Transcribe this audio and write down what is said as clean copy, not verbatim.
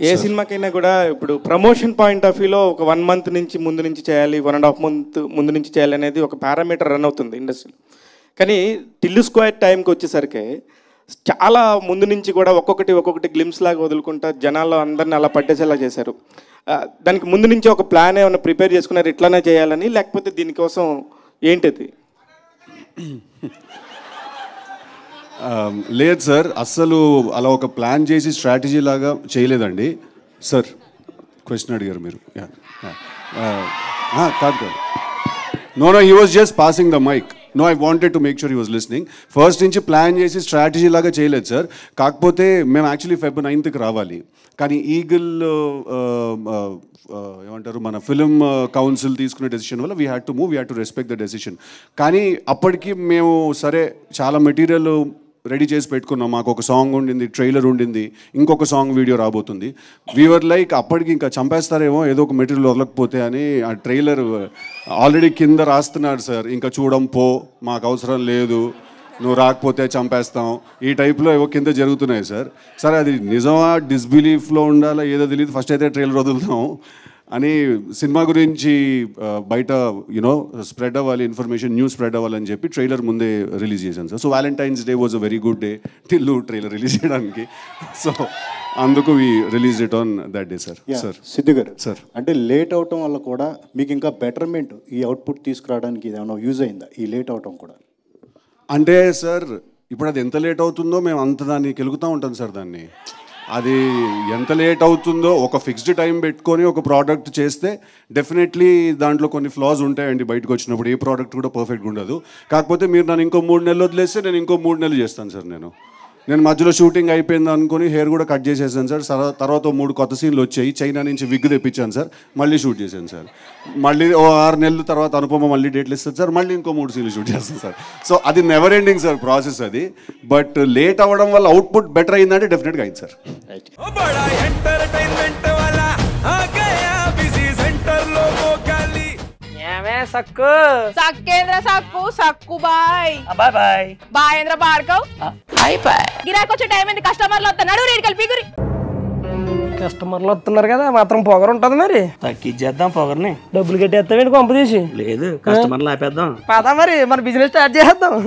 ఏ సినిమాకైనా కూడా ఇప్పుడు promotion point of వ్యూలో ఒక 1 month నుంచి ముందు నుంచి చేయాలి, 1.5 month ముందు నుంచి చేయాలి అనేది ఒక పారామీటర్ రన్ అవుతుంది ఇండస్ట్రీలో. కానీ టిల్లు స్క్వేర్ టైంకి వచ్చేసరికి చాలా ముందు నుంచి కూడా ఒక్కొక్కటి గ్లిమ్స్ లాగా వదులుకుంటా జనాల్లో అందరిని అలా పట్టేసేలా చేశారు. దానికి ముందు నుంచి ఒక ప్లాన్ ఏమైనా ప్రిపేర్ చేసుకున్నారు ఇట్లానే చేయాలని, లేకపోతే దీనికోసం ఏంటిది? లేదు సార్, అస్సలు అలా ఒక ప్లాన్ చేసి స్ట్రాటజీ లాగా చేయలేదండి సార్. క్వశ్చన్ అడిగారు మీరు. కాదు no, he was just passing the mic. No, I wanted to make sure he was listening. First నుంచి ప్లాన్ చేసి స్ట్రాటజీ లాగా చేయలేదు సార్. కాకపోతే మేము యాక్చువల్లీ Feb 9th రావాలి, కానీ ఈగిల్ ఏమంటారు మన ఫిలిం కౌన్సిల్ తీసుకునే డెసిషన్ వల్ల we had to move, we had to respect the decision. కానీ అప్పటికి మేము సరే చాలా మెటీరియల్ రెడీ చేసి పెట్టుకున్నాం. మాకు ఒక సాంగ్ ఉండింది, ట్రైలర్ ఉండింది, ఇంకొక సాంగ్ వీడియో రాబోతుంది. వీవర్ లైక్ అప్పటికి ఇంకా చంపేస్తారేమో ఏదో ఒక మెటీరియల్ వదలకపోతే అని. ఆ ట్రైలర్ ఆల్రెడీ కింద రాస్తున్నాడు సార్, ఇంకా చూడం పో, మాకు అవసరం లేదు, నువ్వు రాకపోతే చంపేస్తాం, ఈ టైప్లో ఏవో కింద జరుగుతున్నాయి సార్. సరే అది నిజమా డిస్బిలీఫ్లో ఉండాలా ఏదో తెలియదు, ఫస్ట్ అయితే ట్రైలర్ వదులుతాం అని సినిమా గురించి బయట యూనో స్ప్రెడ్ అవ్వాలి, ఇన్ఫర్మేషన్ న్యూస్ స్ప్రెడ్ అవ్వాలని చెప్పి ట్రైలర్ ముందే రిలీజ్ చేశాను sir. So Valentine's day was a very good day Tillu trailer release చేయడానికి. సో అందుకు we release it on that day sir. Sir Siddhu garu sir, అంటే లేట్ అవటం వల్ల కూడా మీకు ఇంకా బెటర్మెంట్ ఈ అవుట్పుట్ తీసుకురావడానికి ఇది ఏమైనా యూజ్ అయిందా ఈ లేట్ అవటం కూడా? అంటే సార్ ఇప్పుడు అది ఎంత లేట్ అవుతుందో మేము అంత దాన్ని కెలుగుతూ ఉంటాం సార్. దాన్ని అది ఎంత లేట్ అవుతుందో ఒక ఫిక్స్డ్ టైం పెట్టుకొని ఒక ప్రోడక్ట్ చేస్తే డెఫినెట్లీ దాంట్లో కొన్ని ఫ్లాస్ ఉంటాయండి. బయటకు వచ్చినప్పుడు ఏ ప్రోడక్ట్ కూడా పర్ఫెక్ట్గా ఉండదు. కాకపోతే మీరు నన్ను ఇంకో 3 నెలలు వదిలేస్తే నేను ఇంకో 3 నెలలు చేస్తాను సార్. నేను మధ్యలో షూటింగ్ అయిపోయింది అనుకుని హెయిర్ కూడా కట్ చేసేసాను సార్. తర్వాత 3 కొత్త సీన్లు వచ్చాయి, చైనా నుంచి విగ్ తెప్పించాను సార్, మళ్ళీ షూట్ చేశాను సార్. మళ్ళీ 6 నెలల తర్వాత అనుపమ మళ్ళీ డేట్లు ఇస్తుంది సార్, మళ్ళీ ఇంకో 3 సీన్లు షూట్ చేస్తాను సార్. సో అది నెవర్ ఎండింగ్ సార్ ప్రాసెస్ అది. బట్ లేట్ అవ్వడం వల్ల అవుట్పుట్ బెటర్ అయిందంటే డెఫినెట్గా అయింది సార్. సక్కు సక్కేంద్ర సక్కు సక్కు బాయ్ బాయ్ బాయ్ బాయేంద్ర భార్గవ్ హాయ్ బాయ్. గిరాకి వచ్చే టైం ఏంది, కస్టమర్లు వస్తున్నాడు, రేడికల్ పీగురి. కస్టమర్లు వస్తున్నారు కదా, మాత్రం పొగరు ఉంటుంది మరి. తగ్గిచ్చేద్దాం పొగర్ని. డబ్బులు కట్టేస్తామేంటి కొంప తీసి? లేదు, కస్టమర్లు ఆపేద్దాం. పదా మరి మన బిజినెస్ స్టార్ట్ చేద్దాం.